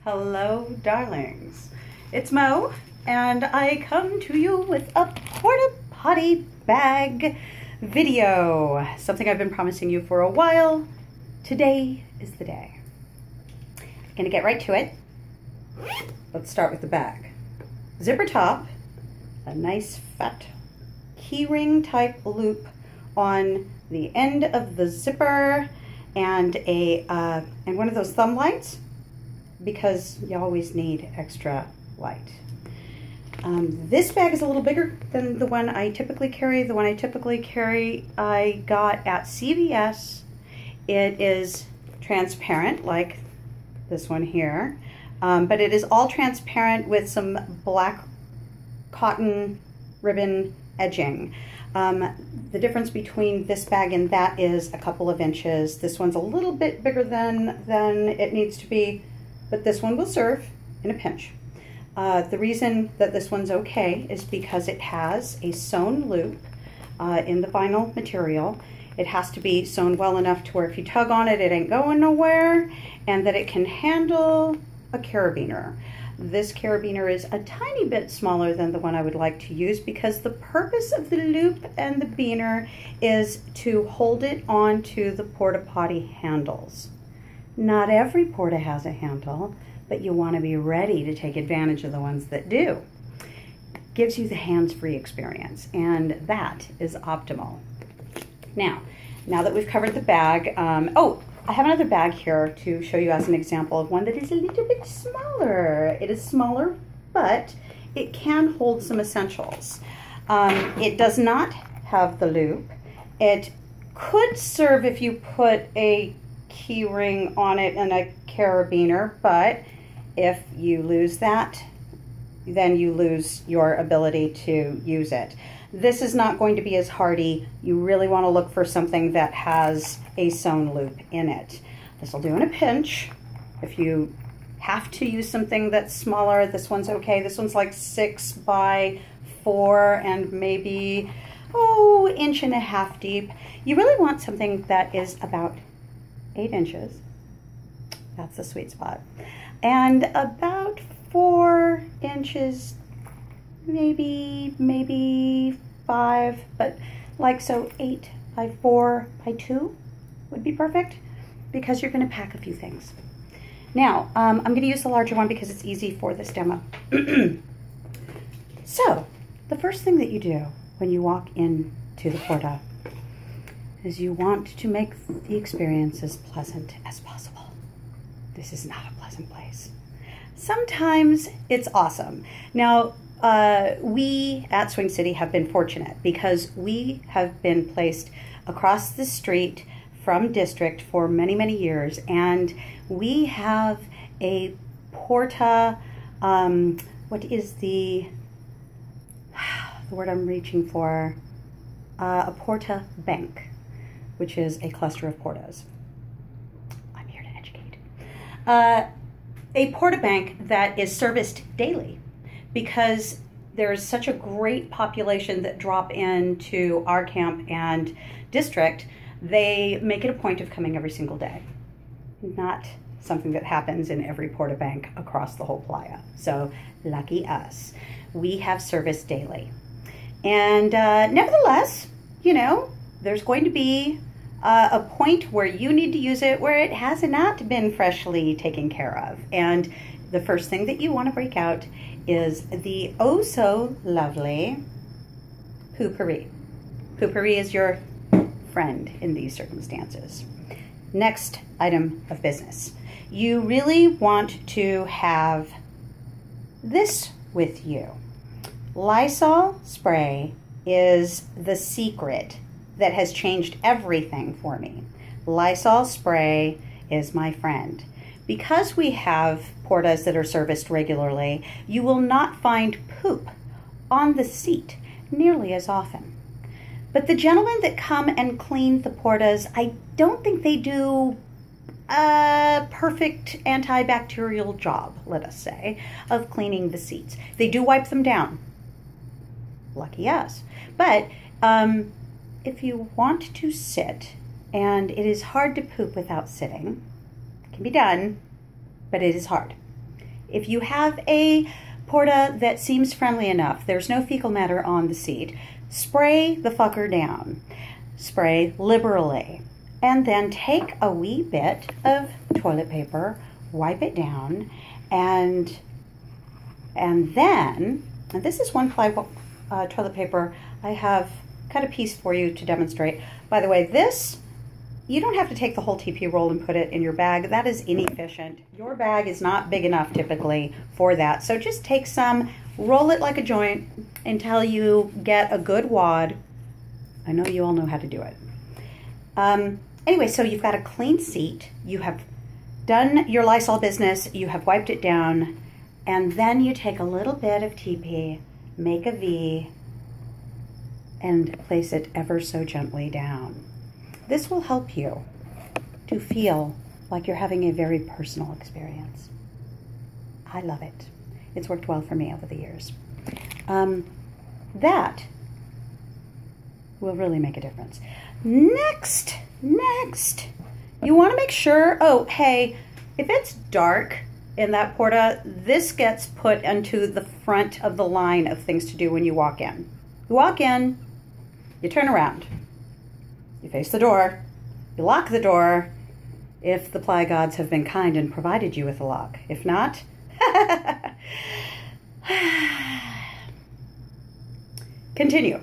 Hello, darlings. It's Mo, and I come to you with a Porta Potty Bag video. Something I've been promising you for a while. Today is the day. Gonna get right to it. Let's start with the bag. Zipper top, a nice fat keyring type loop on the end of the zipper, and one of those thumb lights, because you always need extra light. This bag is a little bigger than the one I typically carry. The one I typically carry I got at CVS. It is transparent like this one here, but it is all transparent with some black cotton ribbon edging. The difference between this bag and that is a couple of inches. This one's a little bit bigger than it needs to be, but this one will serve in a pinch. The reason that this one's okay is because it has a sewn loop in the vinyl material. It has to be sewn well enough to where if you tug on it, it ain't going nowhere, and that it can handle a carabiner. This carabiner is a tiny bit smaller than the one I would like to use, because the purpose of the loop and the beaner is to hold it onto the porta potty handles. Not every porta has a handle, but you want to be ready to take advantage of the ones that do. Gives you the hands-free experience, and that is optimal. Now that we've covered the bag, oh, I have another bag here to show you as an example of one that is a little bit smaller. It is smaller, but it can hold some essentials. It does not have the loop. It could serve if you put a key ring on it and a carabiner, but if you lose that, then you lose your ability to use it. This is not going to be as hardy. You really want to look for something that has a sewn loop in it. This will do in a pinch. If you have to use something that's smaller, this one's okay. This one's like 6 by 4 and maybe, inch and a half deep. You really want something that is about 8 inches. That's the sweet spot. And about 4 inches, maybe 5, but like so 8 by 4 by 2 would be perfect, because you're going to pack a few things. Now, I'm going to use the larger one because it's easy for this demo. So, the first thing that you do when you walk into the porta is you want to make the experience as pleasant as possible. This is not a pleasant place. Sometimes it's awesome. Now, we at Swing City have been fortunate because we have been placed across the street from District for many, many years, and we have a porta, what is the word I'm reaching for? A porta bank, which is a cluster of portas. I'm here to educate. A porta bank that is serviced daily, because there's such a great population that drop into our camp and District. They make it a point of coming every single day. Not something that happens in every porta bank across the whole playa. So lucky us. We have service daily. And nevertheless, you know, there's going to be a point where you need to use it where it has not been freshly taken care of. And the first thing that you want to break out is the oh so lovely poopery. Poopery is your friend in these circumstances. Next item of business. You really want to have this with you. Lysol spray is the secret that has changed everything for me. Lysol spray is my friend. Because we have portas that are serviced regularly, you will not find poop on the seat nearly as often. But the gentlemen that come and clean the portas, I don't think they do a perfect antibacterial job, let us say, of cleaning the seats. They do wipe them down. Lucky us. But if you want to sit, and it is hard to poop without sitting, it can be done, but it is hard. If you have a Porta that seems friendly enough, there's no fecal matter on the seat, spray the fucker down. Spray liberally. And then take a wee bit of toilet paper, wipe it down, and then, and this is one ply toilet paper. I have cut a piece for you to demonstrate. By the way, this, you don't have to take the whole TP roll and put it in your bag. That is inefficient. Your bag is not big enough typically for that. So just take some, roll it like a joint until you get a good wad. I know you all know how to do it. Anyway, so you've got a clean seat. You have done your Lysol business. You have wiped it down. And then you take a little bit of TP, make a V, and place it ever so gently down. This will help you to feel like you're having a very personal experience. I love it. It's worked well for me over the years. That will really make a difference. Next, you want to make sure, oh, hey, if it's dark in that Porta, this gets put into the front of the line of things to do when you walk in. You walk in, you turn around. You face the door, you lock the door, if the ply gods have been kind and provided you with a lock. If not, continue.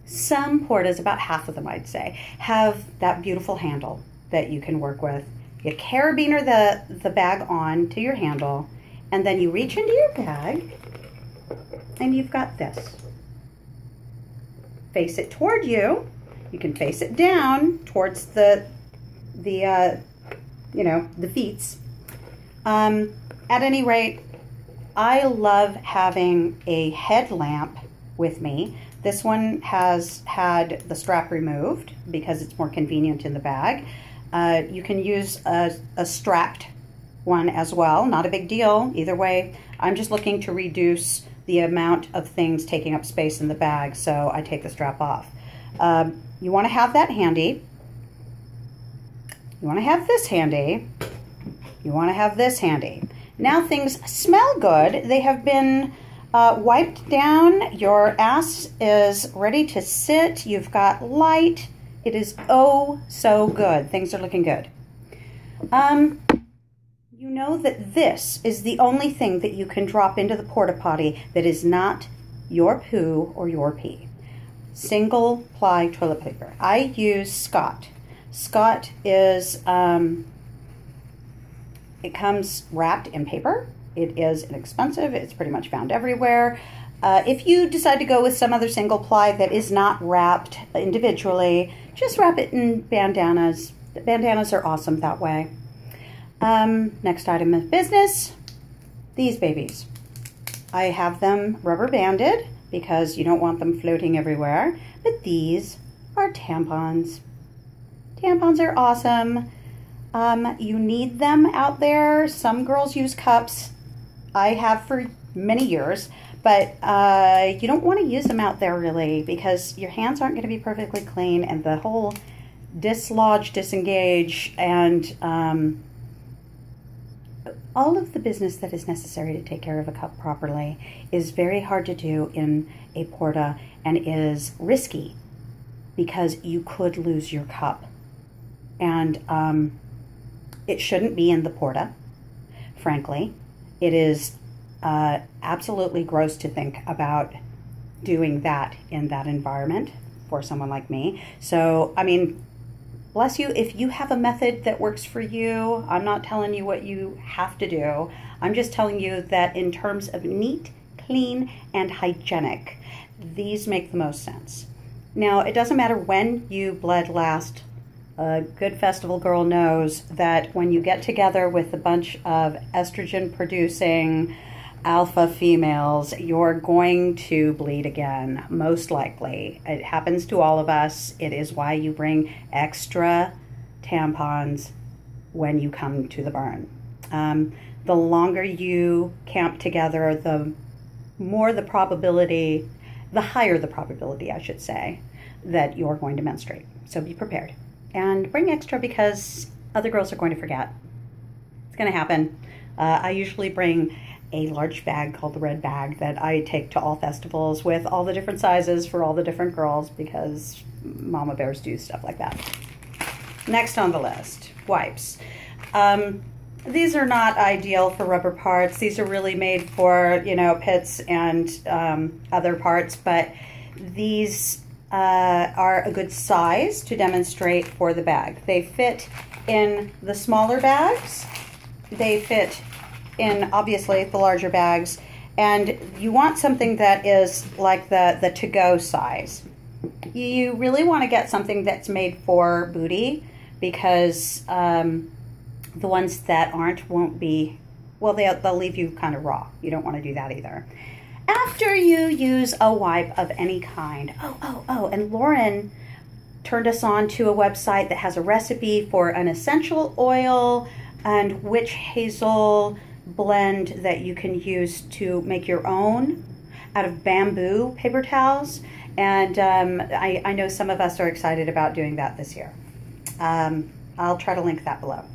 Some Portas, about half of them I'd say, have that beautiful handle that you can work with. You carabiner the bag on to your handle, and then you reach into your bag, and you've got this. Face it toward you. You can face it down towards the feet. At any rate, I love having a headlamp with me. This one has had the strap removed because it's more convenient in the bag. You can use a strapped one as well. Not a big deal. Either way, I'm just looking to reduce the amount of things taking up space in the bag, so I take the strap off. You want to have that handy. You want to have this handy. You want to have this handy. Now things smell good. They have been wiped down. Your ass is ready to sit. You've got light. It is oh so good. Things are looking good. You know that this is the only thing that you can drop into the porta potty that is not your poo or your pee. Single ply toilet paper. I use Scott. Scott is, it comes wrapped in paper. It is inexpensive. It's pretty much found everywhere. If you decide to go with some other single ply that is not wrapped individually, just wrap it in bandanas. The bandanas are awesome that way. Next item of business, these babies. I have them rubber banded because you don't want them floating everywhere, but these are tampons. Tampons are awesome. You need them out there. Some girls use cups. I have for many years, but you don't want to use them out there really because your hands aren't going to be perfectly clean, and the whole dislodge, disengage, and all of the business that is necessary to take care of a cup properly is very hard to do in a porta and is risky because you could lose your cup. And it shouldn't be in the porta, frankly. It is absolutely gross to think about doing that in that environment for someone like me. So, I mean, bless you, if you have a method that works for you, I'm not telling you what you have to do. I'm just telling you that in terms of neat, clean, and hygienic, these make the most sense. Now, it doesn't matter when you bled last. A good festival girl knows that when you get together with a bunch of estrogen-producing alpha females, you're going to bleed again, most likely. It happens to all of us. It is why you bring extra tampons when you come to the burn. The longer you camp together, the more the probability, the higher the probability, I should say, that you're going to menstruate. So be prepared. And bring extra because other girls are going to forget. It's going to happen. I usually bring a large bag called the red bag that I take to all festivals with all the different sizes for all the different girls because mama bears do stuff like that. Next on the list, wipes. These are not ideal for rubber parts. These are really made for, you know, pits and other parts, but these are a good size to demonstrate for the bag. They fit in the smaller bags. They fit in, obviously, the larger bags. And you want something that is like the to-go size. You really want to get something that's made for booty because the ones that aren't won't be, well, they'll leave you kind of raw. You don't want to do that either. After you use a wipe of any kind, and Lauren turned us on to a website that has a recipe for an essential oil and witch hazel blend that you can use to make your own out of bamboo paper towels. And I know some of us are excited about doing that this year. I'll try to link that below.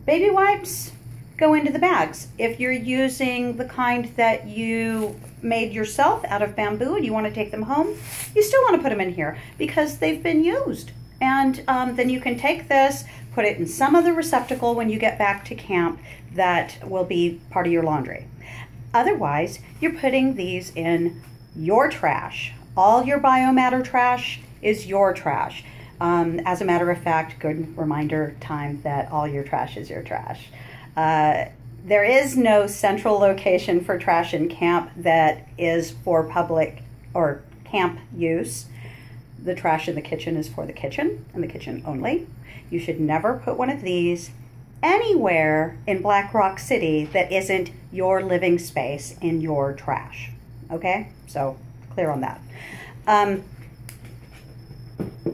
Baby wipes go into the bags. If you're using the kind that you made yourself out of bamboo and you want to take them home, you still want to put them in here because they've been used. And then you can take this, put it in some other receptacle when you get back to camp that will be part of your laundry. Otherwise, you're putting these in your trash. All your biomatter trash is your trash. As a matter of fact, good reminder time that all your trash is your trash. There is no central location for trash in camp that is for public or camp use. The trash in the kitchen is for the kitchen and the kitchen only. You should never put one of these anywhere in Black Rock City that isn't your living space in your trash. Okay, so clear on that.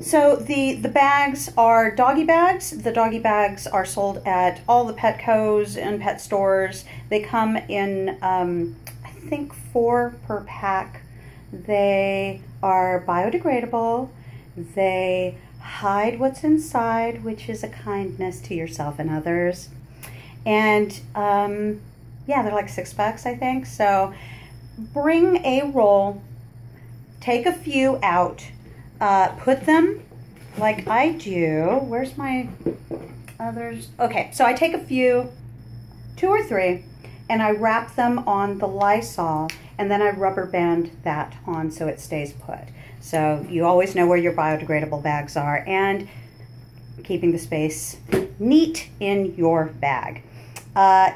So the bags are doggy bags. The doggy bags are sold at all the Petcos and pet stores. They come in, I think 4 per pack. They are biodegradable. They hide what's inside, which is a kindness to yourself and others. And yeah, they're like $6, I think. So bring a roll, take a few out, put them like I do. Where's my others? Okay, so I take a few, 2 or 3, and I wrap them on the Lysol, and then I rubber band that on so it stays put. So you always know where your biodegradable bags are, and keeping the space neat in your bag.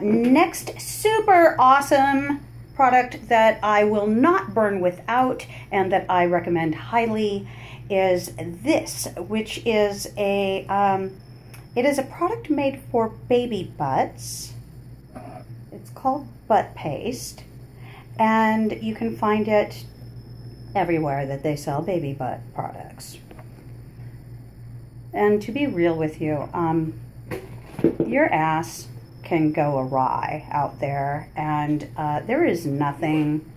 Next super awesome product that I will not burn without and that I recommend highly is this, which is a it is a product made for baby butts. It's called butt paste, and you can find it everywhere that they sell baby butt products. And to be real with you, your ass can go awry out there, and there is nothing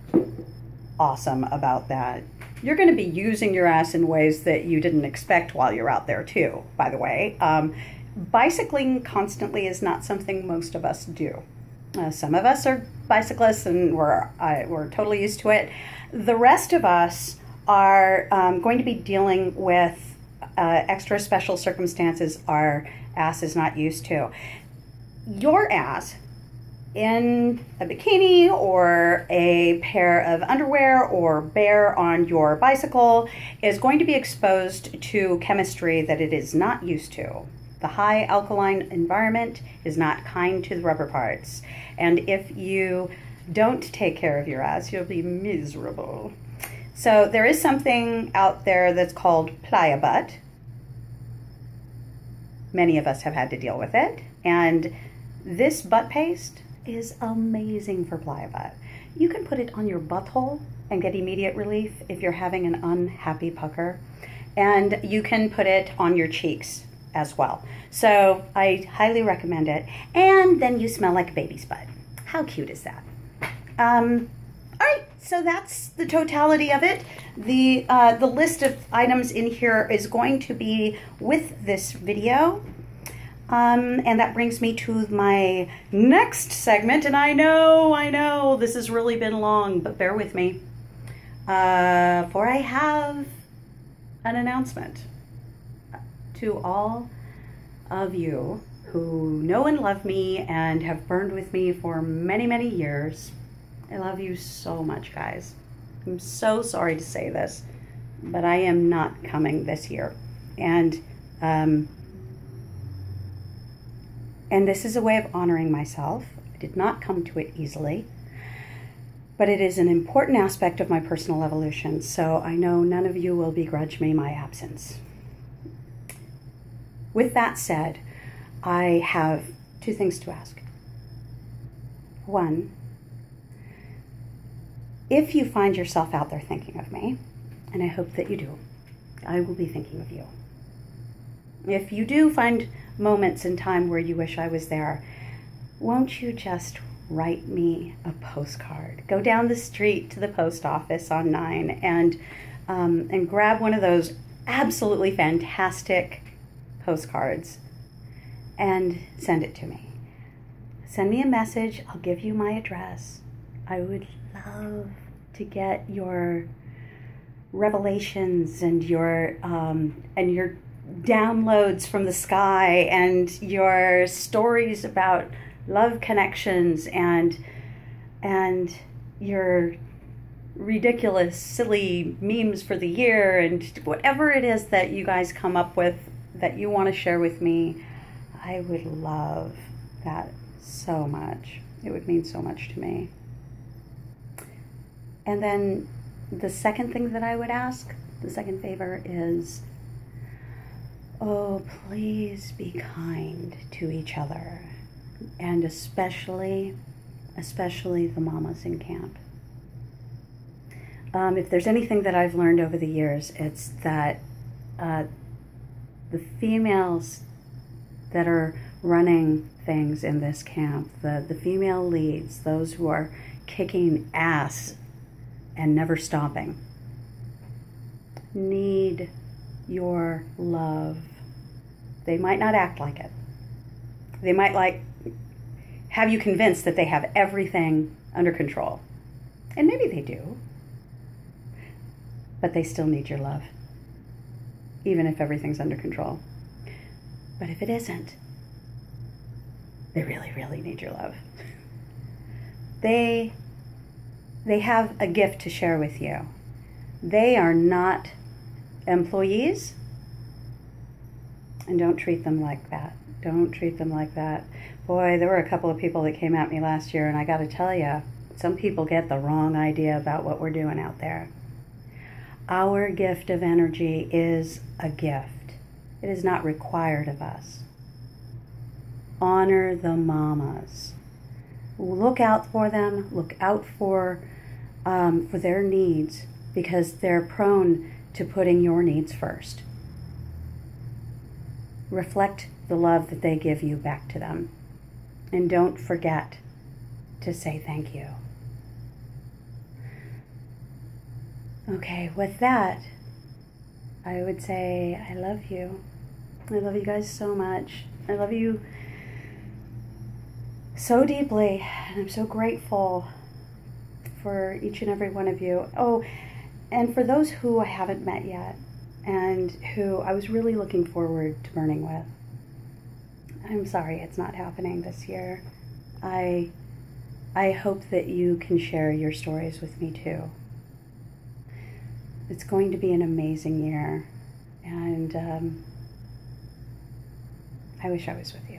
awesome about that. You're going to be using your ass in ways that you didn't expect while you're out there too, by the way. Bicycling constantly is not something most of us do. Some of us are bicyclists and we're totally used to it. The rest of us are going to be dealing with extra special circumstances our ass is not used to. Your ass in a bikini or a pair of underwear or bare on your bicycle is going to be exposed to chemistry that it is not used to. The high alkaline environment is not kind to the rubber parts. And if you don't take care of your ass, you'll be miserable. So there is something out there that's called Playa Butt. Many of us have had to deal with it. And this butt paste is amazing for Playa Butt. You can put it on your butthole and get immediate relief if you're having an unhappy pucker. And you can put it on your cheeks as well. So I highly recommend it. And then you smell like a baby's butt. How cute is that? All right, so that's the totality of it. The list of items in here is going to be with this video. And that brings me to my next segment. And I know, this has really been long, but bear with me. For I have an announcement to all of you who know and love me and have burned with me for many, many years. I love you so much, guys. I'm so sorry to say this, but I am not coming this year. And this is a way of honoring myself. I did not come to it easily, but it is an important aspect of my personal evolution, so I know none of you will begrudge me my absence. With that said, I have two things to ask. One, if you find yourself out there thinking of me, and I hope that you do, I will be thinking of you. If you do find moments in time where you wish I was there, won't you just write me a postcard? Go down the street to the post office on 9 and grab one of those absolutely fantastic postcards and send it to me. Send me a message. I'll give you my address. I would love to get your revelations and your downloads from the sky and your stories about love connections and your ridiculous, silly memes for the year and whatever it is that you guys come up with that you want to share with me. I would love that so much. It would mean so much to me. And then the second thing that I would ask, the second favor is, oh, please be kind to each other, and especially the mamas in camp. If there's anything that I've learned over the years, it's that the females that are running things in this camp, the female leads, those who are kicking ass and never stopping, need your love. They might not act like it. They might have you convinced that they have everything under control. And maybe they do. But they still need your love, even if everything's under control. But if it isn't, they really, really need your love. They have a gift to share with you. They are not employees, and don't treat them like that. Don't treat them like that. Boy, there were a couple of people that came at me last year, and I got to tell you, some people get the wrong idea about what we're doing out there. Our gift of energy is a gift. It is not required of us. Honor the mamas. Look out for them. Look out for their needs, because they're prone to putting your needs first. Reflect the love that they give you back to them. And don't forget to say thank you. Okay, with that, I would say I love you. I love you guys so much. I love you so deeply, and I'm so grateful for each and every one of you. Oh, and for those who I haven't met yet and who I was really looking forward to burning with, I'm sorry it's not happening this year. I hope that you can share your stories with me too. It's going to be an amazing year, and I wish I was with you.